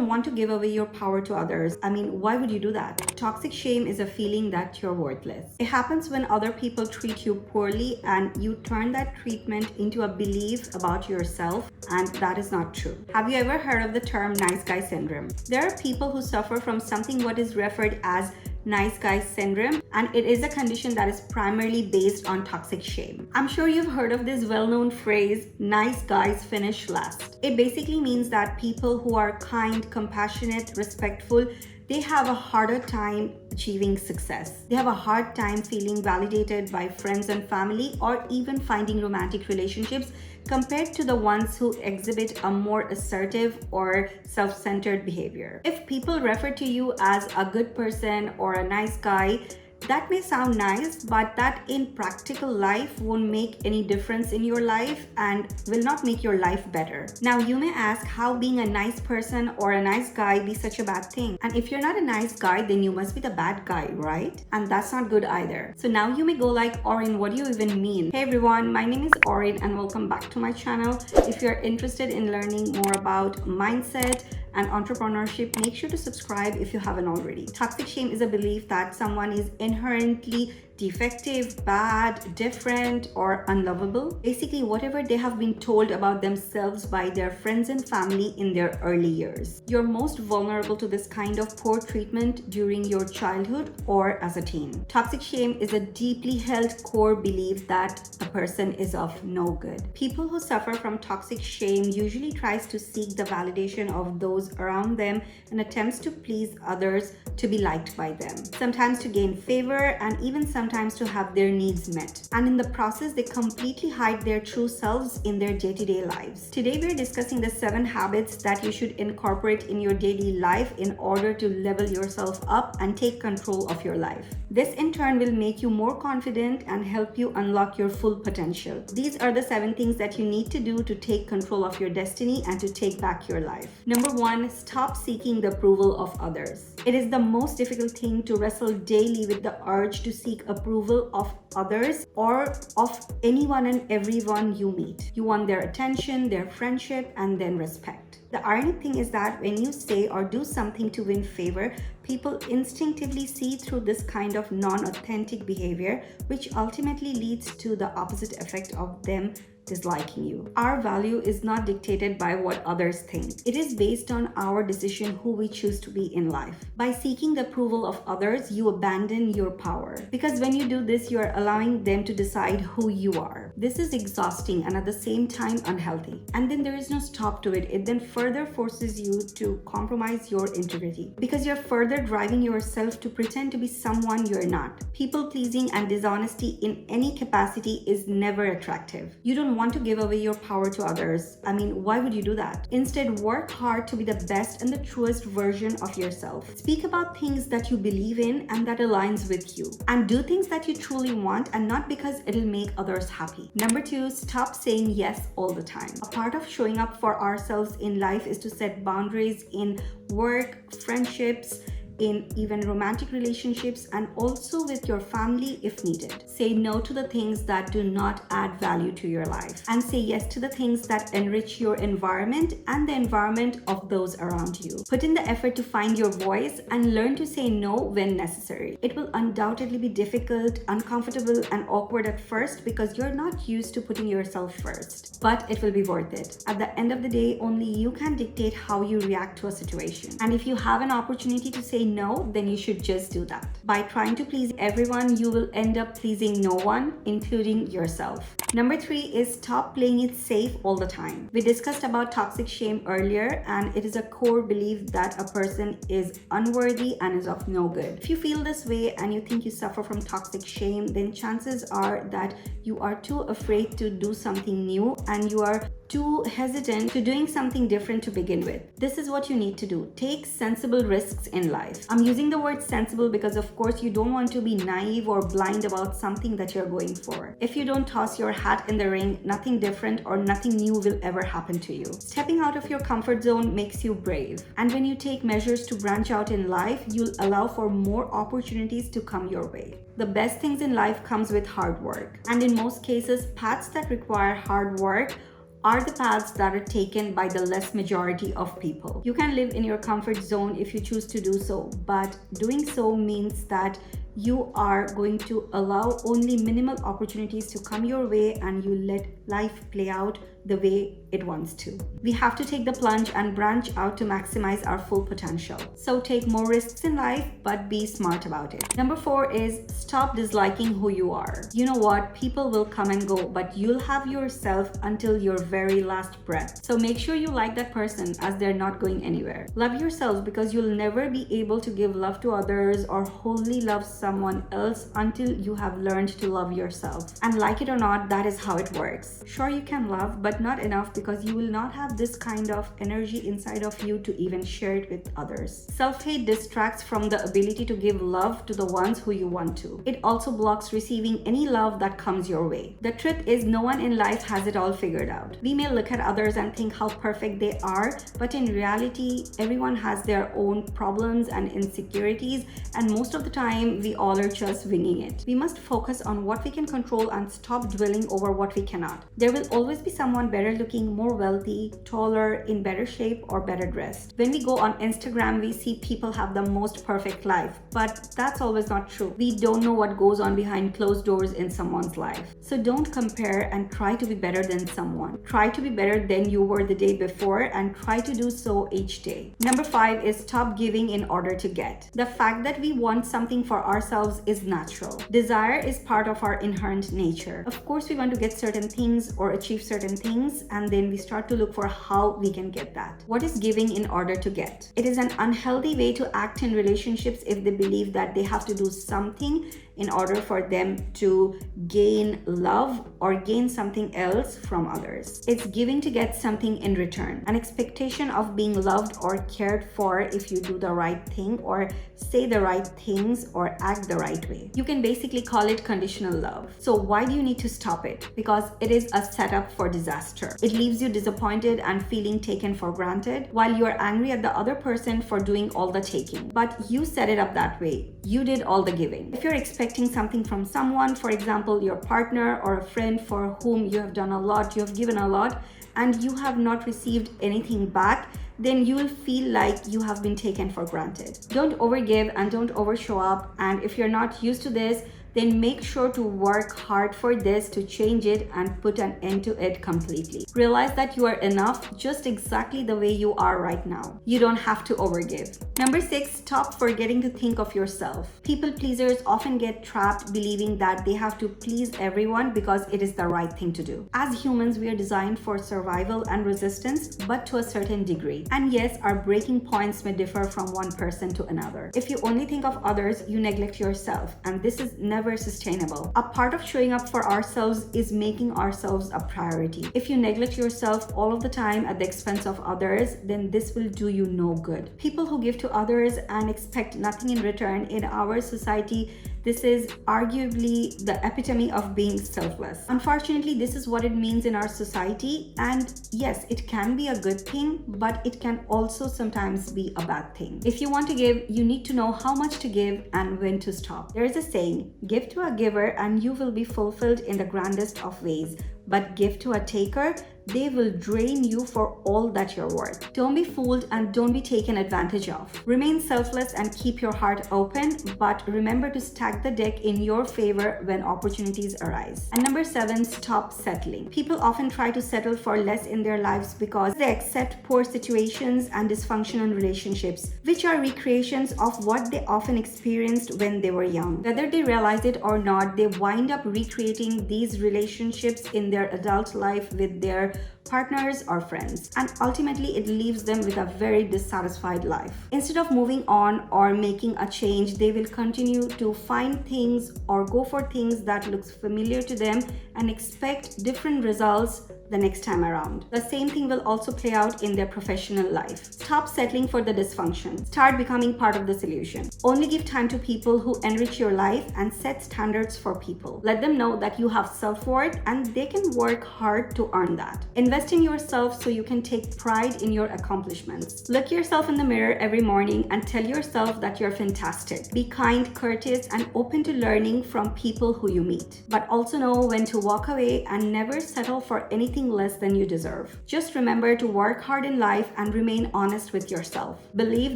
don't want to give away your power to others. I mean, why would you do that? Toxic shame is a feeling that you're worthless. It happens when other people treat you poorly and you turn that treatment into a belief about yourself, and that is not true. Have you ever heard of the term nice guy syndrome? There are people who suffer from something what is referred as nice guy syndrome, and it is a condition that is primarily based on toxic shame. I'm sure you've heard of this well-known phrase, nice guys finish last. It basically means that people who are kind, compassionate, respectful, they have a harder time achieving success. They have a hard time feeling validated by friends and family, or even finding romantic relationships, compared to the ones who exhibit a more assertive or self-centered behavior. If people refer to you as a good person or a nice guy, that may sound nice, but that in practical life won't make any difference in your life and will not make your life better. Now, you may ask how being a nice person or a nice guy be such a bad thing. And if you're not a nice guy, then you must be the bad guy, right? And that's not good either. So now you may go like, Orin, what do you even mean? Hey everyone, my name is Orin and welcome back to my channel. If you're interested in learning more about mindset and entrepreneurship, make sure to subscribe if you haven't already. Toxic shame is a belief that someone is inherently defective, bad, different, or unlovable. Basically, whatever they have been told about themselves by their friends and family in their early years. You're most vulnerable to this kind of poor treatment during your childhood or as a teen. Toxic shame is a deeply held core belief that a person is of no good. People who suffer from toxic shame usually tries to seek the validation of those around them and attempts to please others to be liked by them, sometimes to gain favor and even sometimes to have their needs met. And in the process, they completely hide their true selves in their day-to-day lives. Today, we're discussing the 7 habits that you should incorporate in your daily life in order to level yourself up and take control of your life. This in turn will make you more confident and help you unlock your full potential. These are the 7 things that you need to do to take control of your destiny and to take back your life. Number 1, stop seeking the approval of others. It is the most difficult thing to wrestle daily with the urge to seek approval of others or of anyone and everyone you meet. You want their attention, their friendship, and then respect. The ironic thing is that when you say or do something to win favor, people instinctively see through this kind of non-authentic behavior, which ultimately leads to the opposite effect of them disliking you. Our value is not dictated by what others think. It is based on our decision who we choose to be in life. By seeking the approval of others, you abandon your power. Because when you do this, you are allowing them to decide who you are. This is exhausting and at the same time unhealthy. And then there is no stop to it. It then further forces you to compromise your integrity. Because you're further driving yourself to pretend to be someone you're not. People-pleasing and dishonesty in any capacity is never attractive. You don't want to give away your power to others. I mean, why would you do that? Instead, work hard to be the best and the truest version of yourself. Speak about things that you believe in and that aligns with you. And do things that you truly want and not because it'll make others happy. Number 2, stop saying yes all the time. A part of showing up for ourselves in life is to set boundaries in work, friendships, in even romantic relationships, and also with your family if needed. Say no to the things that do not add value to your life, and say yes to the things that enrich your environment and the environment of those around you. Put in the effort to find your voice and learn to say no when necessary. It will undoubtedly be difficult, uncomfortable, and awkward at first because you're not used to putting yourself first, but it will be worth it. At the end of the day, only you can dictate how you react to a situation. And if you have an opportunity to say no, then you should just do that. By trying to please everyone, you will end up pleasing no one, including yourself. Number 3 is stop playing it safe all the time. We discussed about toxic shame earlier, and it is a core belief that a person is unworthy and is of no good. If you feel this way and you think you suffer from toxic shame, then chances are that you are too afraid to do something new and you are too hesitant to doing something different to begin with. This is what you need to do. Take sensible risks in life. I'm using the word sensible because of course you don't want to be naive or blind about something that you're going for. If you don't toss your hat in the ring, nothing different or nothing new will ever happen to you. Stepping out of your comfort zone makes you brave. And when you take measures to branch out in life, you'll allow for more opportunities to come your way. The best things in life comes with hard work. And in most cases, paths that require hard work are the paths that are taken by the less majority of people. You can live in your comfort zone if you choose to do so, but doing so means that you are going to allow only minimal opportunities to come your way, and you let life play out the way it wants to. We have to take the plunge and branch out to maximize our full potential. So take more risks in life, but be smart about it. Number 4 is stop disliking who you are. You know what? People will come and go, but you'll have yourself until your very last breath. So make sure you like that person, as they're not going anywhere. Love yourself, because you'll never be able to give love to others or wholly love someone else until you have learned to love yourself. And like it or not, that is how it works. Sure, you can love, but not enough, because you will not have this kind of energy inside of you to even share it with others. Self-hate distracts from the ability to give love to the ones who you want to. It also blocks receiving any love that comes your way. The truth is, no one in life has it all figured out. We may look at others and think how perfect they are, but in reality, everyone has their own problems and insecurities, and most of the time, we all are just winging it. We must focus on what we can control and stop dwelling over what we cannot. There will always be someone better looking, more wealthy, taller, in better shape, or better dressed. When we go on Instagram, we see people have the most perfect life, but that's always not true. We don't know what goes on behind closed doors in someone's life. So don't compare and try to be better than someone. Try to be better than you were the day before, and try to do so each day. Number 5 is stop giving in order to get. The fact that we want something for ourselves is natural. Desire is part of our inherent nature. Of course, we want to get certain things or achieve certain things, and then we start to look for how we can get that. What is giving in order to get? It is an unhealthy way to act in relationships if they believe that they have to do something in order for them to gain love or gain something else from others. It's giving to get something in return, an expectation of being loved or cared for if you do the right thing or say the right things or act the right way. You can basically call it conditional love. So why do you need to stop it? Because it is a setup for disaster. It leaves you disappointed and feeling taken for granted, while you are angry at the other person for doing all the taking. But you set it up that way. You did all the giving. If you're expecting something from someone, for example, your partner or a friend for whom you have done a lot, you have given a lot, and you have not received anything back, then you will feel like you have been taken for granted. Don't overgive and don't overshow up. And if you're not used to this, then make sure to work hard for this to change it and put an end to it completely. Realize that you are enough just exactly the way you are right now. You don't have to overgive. Number 6, stop forgetting to think of yourself. People pleasers often get trapped believing that they have to please everyone because it is the right thing to do. As humans, we are designed for survival and resistance, but to a certain degree. And yes, our breaking points may differ from one person to another. If you only think of others, you neglect yourself, and this is never sustainable. A part of showing up for ourselves is making ourselves a priority. If you neglect yourself all of the time at the expense of others, then this will do you no good. People who give to others and expect nothing in return in our society, this is arguably the epitome of being selfless. Unfortunately, this is what it means in our society, and yes, it can be a good thing, but it can also sometimes be a bad thing. If you want to give, you need to know how much to give and when to stop. There is a saying, give to a giver and you will be fulfilled in the grandest of ways, but give to a taker, they will drain you for all that you're worth. Don't be fooled and don't be taken advantage of. Remain selfless and keep your heart open, but remember to stack the deck in your favor when opportunities arise. And number 7, stop settling. People often try to settle for less in their lives because they accept poor situations and dysfunctional relationships, which are recreations of what they often experienced when they were young. Whether they realize it or not, they wind up recreating these relationships in their adult life with their partners or friends, and ultimately it leaves them with a very dissatisfied life. Instead of moving on or making a change, they will continue to find things or go for things that looks familiar to them and expect different results the next time around. The same thing will also play out in their professional life. Stop settling for the dysfunction. Start becoming part of the solution. Only give time to people who enrich your life and set standards for people. Let them know that you have self-worth and they can work hard to earn that. Invest Invest in yourself so you can take pride in your accomplishments. Look yourself in the mirror every morning and tell yourself that you're fantastic. Be kind, courteous, and open to learning from people who you meet. But also know when to walk away and never settle for anything less than you deserve. Just remember to work hard in life and remain honest with yourself. Believe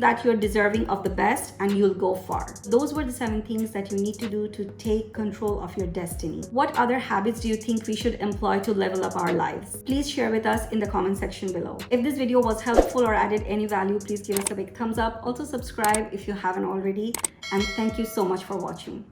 that you're deserving of the best and you'll go far. Those were the 7 things that you need to do to take control of your destiny. What other habits do you think we should employ to level up our lives? Please share with us in the comment section below. If this video was helpful or added any value, please give us a big thumbs up. Also subscribe if you haven't already. And thank you so much for watching.